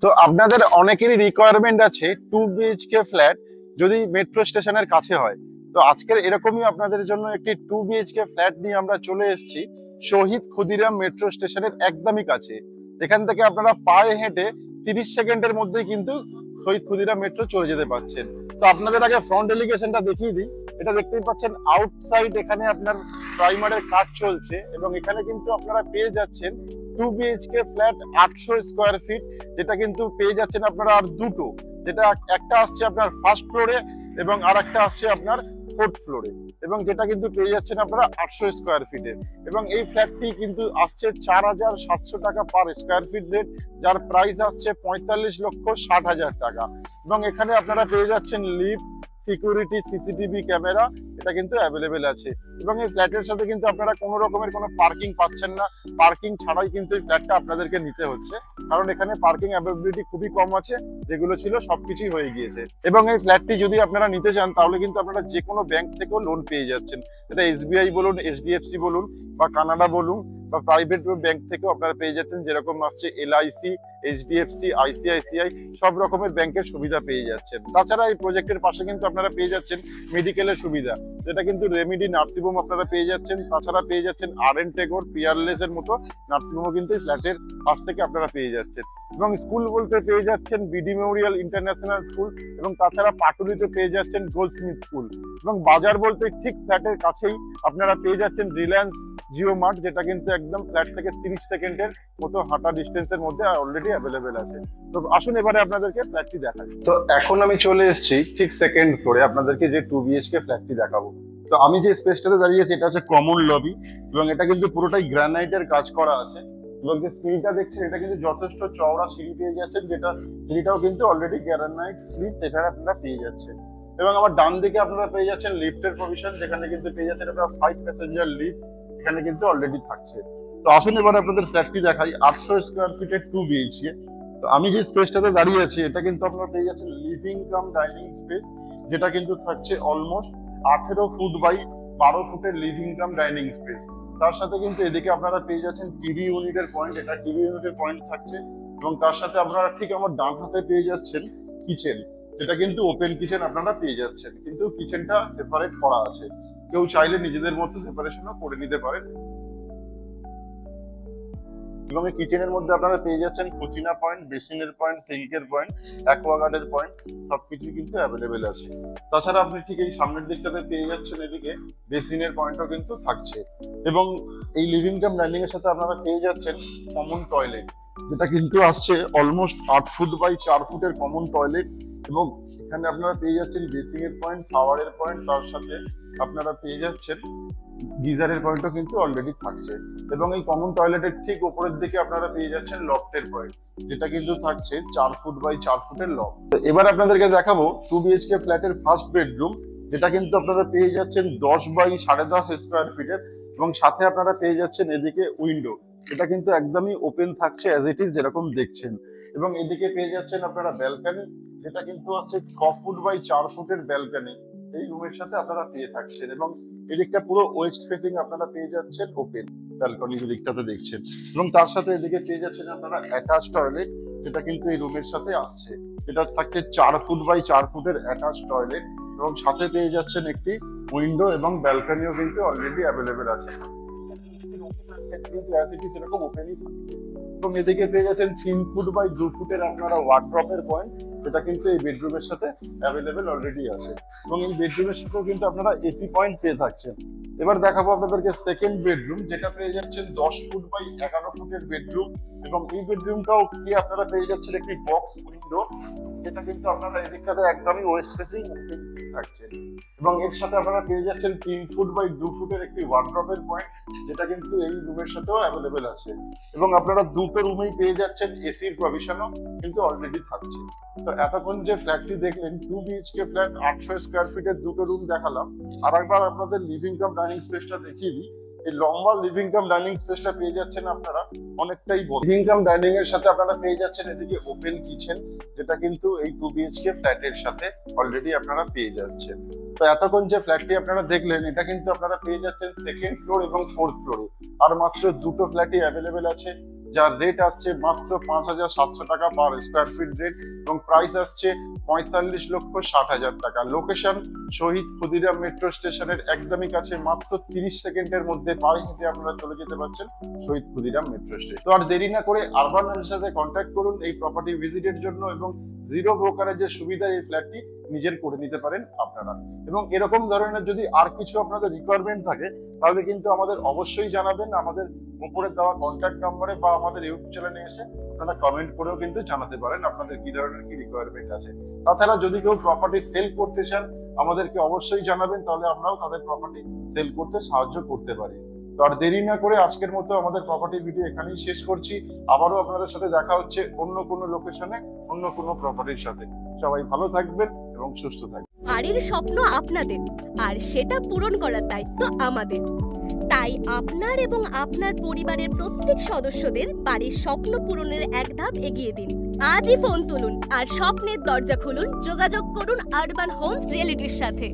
তো আপনাদের অনেকেরই রিকোয়ারমেন্ট আছে 2 BHK ফ্ল্যাট যদি মেট্রো স্টেশনের কাছে হয়। তো আজকের এরকমই আপনাদের জন্য একটি 2 BHK ফ্ল্যাট নিয়ে আমরা চলে এসেছি শহীদ ক্ষুদিরাম মেট্রো স্টেশনের একদমই কাছে। এখান থেকে আপনারা পায়ে হেঁটে 30 সেকেন্ডের মধ্যেই কিন্তু শহীদ ক্ষুদিরাম মেট্রো চলে যেতে পারছেন। তো আপনাদের আগে ফ্রন্ট এলিভেশনটা দেখিয়ে দিই। এটা দেখতেই পাচ্ছেন আউটসাইড, এখানে আপনার প্রাইমারের কাজ চলছে এবং এখানে কিন্তু আপনারা পেয়ে যাচ্ছেন 2 BHK ফ্ল্যাট 800 স্কোয়ার ফিট, যেটা কিন্তু পেয়ে যাচ্ছেন আপনারা আর দুটো, যেটা একটা আসছে আপনার ফার্স্ট ফ্লোরে এবং আর একটা আসছে আপনার ফোর্থ ফ্লোরে, এবং যেটা কিন্তু পেয়ে যাচ্ছেন আপনারা 800 স্কোয়ার ফিটের। এবং এই ফ্ল্যাটটি কিন্তু আসছে 4,700 টাকা পার স্কোয়ার ফিট রেট, যার প্রাইস আসছে 45,60,000 টাকা। এবং এখানে আপনারা পেয়ে যাচ্ছেন লিফট, সিকিউরিটি, সিসিটিভি ক্যামেরা, এটা কিন্তু অ্যাভেলেবেল আছে। এবং এই ফ্ল্যাটের সাথে কিন্তু আপনারা কোনো রকমের কোনো পার্কিং পাচ্ছেন না, পার্কিং ছাড়াই কিন্তু এই ফ্ল্যাটটা আপনাদেরকে নিতে হচ্ছে, কারণ এখানে পার্কিং অ্যাভেলেবিলিটি খুবই কম আছে, যেগুলো ছিল সবকিছুই হয়ে গিয়েছে। এবং এই ফ্ল্যাটটি যদি আপনারা নিতে চান তাহলে কিন্তু আপনারা যে কোনো ব্যাংক থেকেও লোন পেয়ে যাচ্ছেন, এটা SBI বলুন, HDFC বলুন বা কানাডা বলুন বা প্রাইভেট ব্যাংক থেকেও আপনারা পেয়ে যাচ্ছেন, যেরকম আসছে LIC, HDFC, ICICI, সব রকমের ব্যাংকের সুবিধা পেয়ে যাচ্ছেন। তাছাড়া এই প্রজেক্টের পাশে কিন্তু আপনারা পেয়ে যাচ্ছেন মেডিকেলের সুবিধা, যেটা কিন্তু রেমিডি নার্সিংহোম আপনারা পেয়ে যাচ্ছেন। তাছাড়া পেয়ে যাচ্ছেন RN টেগোর, পিয়ারলেস এর মতো নার্সিংহোম কিন্তু এই ফ্ল্যাটের পাশ থেকে আপনারা পেয়ে যাচ্ছেন। এবং স্কুল বলতে পেয়ে যাচ্ছেন BD মেমোরিয়াল ইন্টারন্যাশনাল স্কুল, এবং তাছাড়া পাটুলিতে পেয়ে যাচ্ছেন গোল্ডস্মিথ স্কুল। এবং বাজার বলতে ঠিক ফ্ল্যাটের কাছেই আপনারা পেয়ে যাচ্ছেন রিলায়েন্স জিও মার্ট, যেটা কিন্তু একদম ফ্ল্যাট থেকে 30 সেকেন্ডের মতো হাঁটা ডিস্টেন্সের মধ্যে অলরেডি অ্যাভেলেবেল আছে। তো আসুন এবারে আপনাদেরকে ফ্ল্যাটটি দেখাই। তো এখন আমি চলে এসেছি ঠিক সেকেন্ড ফ্লোরে, আপনাদেরকে যে 2 BHK ফ্ল্যাটটি দেখাবো। তো আমি যে স্পেসটাতে দাঁড়িয়ে আছি এটা হচ্ছে কমন লবি, এবং এটা কিন্তু পুরোটাই গ্রানাইটের কাজ করা আছে। এবং যে সিঁড়িটা দেখছেন এটা কিন্তু যথেষ্ট চওড়া সিঁড়ি পেয়ে যাচ্ছেন, যেটা সিঁড়িটাও কিন্তু অলরেডি গ্রানাইট সিঁড়ি, সেখানে আপনারা পেয়ে যাচ্ছেন। এবং আমার ডান দিকে আপনারা পেয়ে যাচ্ছেন লিফটের প্রভিশন, যেখানে কিন্তু পেয়ে যাচ্ছেন আপনারা 5 প্যাসেঞ্জার লিফট এখানে কিন্তু অলরেডি থাকছে। তো আসুন এবার আপনাদের ফ্ল্যাটটি দেখাই 800 স্কোয়ার ফিটের 2 BHK। তো আমি যে স্পেসটাতে দাঁড়িয়ে আছি এটা কিন্তু আপনারা পেয়ে যাচ্ছেন লিভিং কাম ডাইনিং স্পেস, যেটা কিন্তু থাকছে অলমোস্ট 18 ফুট বাই 12 ফুটের লিভিং কাম ডাইনিং স্পেস। তার সাথে কিন্তু এদিকে আপনারা পেয়ে যাচ্ছেন টিভি ইউনিটের পয়েন্ট, এটা টিভি ইউনিটের পয়েন্ট থাকছে। এবং তার সাথে আপনারা ঠিক আমার ডান হাতে পেয়ে যাচ্ছেন কিচেন, যেটা কিন্তু ওপেন কিচেন আপনারা পেয়ে যাচ্ছেন, কিন্তু কিচেনটা সেপারেট করা আছে, কেউ চাইলে নিজেদের মধ্যে সেপারেশনও করে নিতে পারেন। এবং এই কিচেনের মধ্যে আপনারা পেয়ে যাচ্ছেন কুচিনা পয়েন্ট, বেসিনের পয়েন্ট, সিঙ্কের পয়েন্ট, অ্যাকোয়াগার্ডের পয়েন্ট, সবকিছু কিন্তু অ্যাভেলেবেল আছে। তাছাড়া আপনি ঠিক এই সামনের দিকটাতে পেয়ে যাচ্ছেন এদিকে বেসিনের পয়েন্টও কিন্তু থাকছে। এবং এই লিভিং কাম ডাইনিং এর সাথে আপনারা পেয়ে যাচ্ছেন কমন টয়লেট, যেটা কিন্তু আসছে অলমোস্ট 8 ফুট বাই 4 ফুটের কমন টয়লেট। এবং এখানে আপনারা পেয়ে যাচ্ছেন বেসিনের পয়েন্ট, শাওয়ারের পয়েন্ট, তার সাথে আপনারা পেয়ে যাচ্ছেন গিজারের পয়েন্টও কিন্তু অলরেডি থাকছে। এবং এই কমন টয়লেটের ঠিক উপরের দিকে আপনারা পেয়ে যাচ্ছেন লফটের পয়েন্ট, যেটা কিন্তু থাকছে 4 ফুট বাই 4 ফুটের লফট। এবার আপনাদেরকে দেখাবো 2 BHK ফ্ল্যাটের ফার্স্ট বেডরুম, যেটা কিন্তু আপনারা পেয়ে যাচ্ছেন 10 বাই 10.5 স্কোয়ার ফিটের, এবং সাথে আপনারা পেয়ে যাচ্ছেন এদিকে উইন্ডো, এটা কিন্তু একদমই ওপেন থাকছে অ্যাজ ইট ইজ যেরকম দেখছেন। এবং এদিকে পেয়ে যাচ্ছেন আপনারা ব্যালকনি, যেটা কিন্তু আসছে 6 ফুট বাই 4 ফুটের ব্যালকনি এই রুমের সাথে আপনারা পেয়ে থাকছেন। এবং এদিকটা পুরো ওয়েস্ট ফেসিং আপনারা পেয়ে যাচ্ছেন ওপেন ব্যালকনি দিকটাতে দেখছেন। এবং তার সাথে এদিকে পেয়ে যাচ্ছেন আপনারা অ্যাটাচ টয়লেট, যেটা কিন্তু এই রুমের সাথে আসছে, এটা থাকছে 4 ফুট বাই 4 ফুটের অ্যাটাচ টয়লেট। এবং সাথে পেয়ে যাচ্ছেন একটি উইন্ডো এবং ব্যালকনিও কিন্তু অলরেডি অ্যাভেলেবেল আছে, সেরকম ওপেনই থাকছে। এবং এদিকে পেয়ে যাচ্ছেন 3 ফুট বাই 2 ফুটের আপনারা ওয়ার্ড্রপের পয়েন্ট, যেটা কিন্তু এই বেডরুমের সাথে অ্যাভেলেবেল অলরেডি আছে। এবং এই বেডরুমের সাথেও কিন্তু আপনারা AC পয়েন্ট পেয়ে থাকছেন। এবার দেখাবো আপনাদেরকে সেকেন্ড বেডরুম, যেটা পেয়ে যাচ্ছেন 10 ফুট বাই 11 ফুটের বেডরুম। এবং এই বেডরুমটাও কি আপনারা পেয়ে যাচ্ছেন একটি বক্স উইন্ডো, যেটা কিন্তু আপনারা এদিকটাতে একদমই ওয়েস্ট ফেসিং থাকছেন। এবং এর সাথে আপনারা পেয়ে যাচ্ছেন 3 ফুট বাই 2 ফুটের একটি ওয়ার্ড্রপের পয়েন্ট, যেটা কিন্তু এই রুমের সাথেও অ্যাভেলেবেল আছে। এবং আপনারা দুটো রুমেই পেয়ে যাচ্ছেন এসির প্রভিশনও কিন্তু অলরেডি থাকছে। তো এতক্ষণ যে ফ্ল্যাটটি দেখলেন 2 BHK ফ্ল্যাট 800 স্কোয়ার ফিটের দুটো রুম দেখালাম, আর একবার আপনাদের লিভিং কাম ডাইনিং স্পেসটা দেখিয়ে দিই। এই লম্বা লিভিং কাম ডাইনিং স্পেসটা পেয়ে যাচ্ছেন আপনারা অনেকটাই বড়। লিভিং কাম ডাইনিং এর সাথে আপনারা পেয়ে যাচ্ছেন এদিকে ওপেন কিচেন, যেটা কিন্তু এই 2 BHK ফ্ল্যাটের সাথে অলরেডি আপনারা পেয়ে যাচ্ছেন। তো এতক্ষণ যে ফ্ল্যাটটি আপনারা দেখলেন এটা কিন্তু আপনারা পেয়ে যাচ্ছেন সেকেন্ড ফ্লোর এবং ফোর্থ ফ্লোরে, আর মাত্র দুটো ফ্ল্যাটই অ্যাভেলেবেল আছে যার রেট আসছে মাত্র 5,700 টাকা পার স্কোয়ার ফিট রেট এবং প্রাইস আসছে 45,60,000 টাকা। লোকেশন শহীদ ক্ষুদিরাম মেট্রো স্টেশনের একদমই কাছে, মাত্র 30 সেকেন্ডের মধ্যে পায়ে হেঁটে আপনারা চলে যেতে পারছেন শহীদ ক্ষুদিরাম মেট্রো স্টেশন। তো আর দেরি না করে আরবান এর সাথে কন্ট্যাক্ট করুন এই প্রপার্টি ভিজিটের জন্য এবং জিরো ব্রোকারের যে সুবিধা এই ফ্ল্যাটটি নিজের করে নিতে পারেন আপনারা। এবং এরকম ধরনের যদি আর কিছু আপনাদের রিকোয়ারমেন্ট থাকে তাহলে কিন্তু আমাদের অবশ্যই জানাবেন, আমাদের উপরে দেওয়া কন্ট্যাক্ট নাম্বারে বা আমাদের ইউটিউব চ্যানেলে এসে আপনারা কমেন্ট করেও কিন্তু জানাতে পারেন আপনাদের কি ধরনের কি রিকোয়ারমেন্ট আছে। তাছাড়া যদি কেউ প্রপার্টি সেল করতে চান আমাদেরকে অবশ্যই জানাবেন, তাহলে আমরাও তাদের প্রপার্টি সেল করতে সাহায্য করতে পারি। তো আর দেরি না করে আজকের মতো আমাদের প্রপার্টি ভিডিও এখানেই শেষ করছি। আবারও আপনাদের সাথে দেখা হচ্ছে অন্য কোনো লোকেশনে অন্য কোনো প্রপার্টির সাথে। সবাই ভালো থাকবেন এবং সুস্থ থাকবেন। বাড়ির স্বপ্ন আপনাদের, আর সেটা পূরণ করার দায়িত্ব আমাদের। তাই আপনার এবং আপনার পরিবারের প্রত্যেক সদস্যদের বাড়ির স্বপ্ন পূরণের এক ধাপ এগিয়ে দিন। আজই ফোন তুলুন আর স্বপ্নের দরজা খুলুন। যোগাযোগ করুন আরবান হোমস রিয়েলিটির সাথে।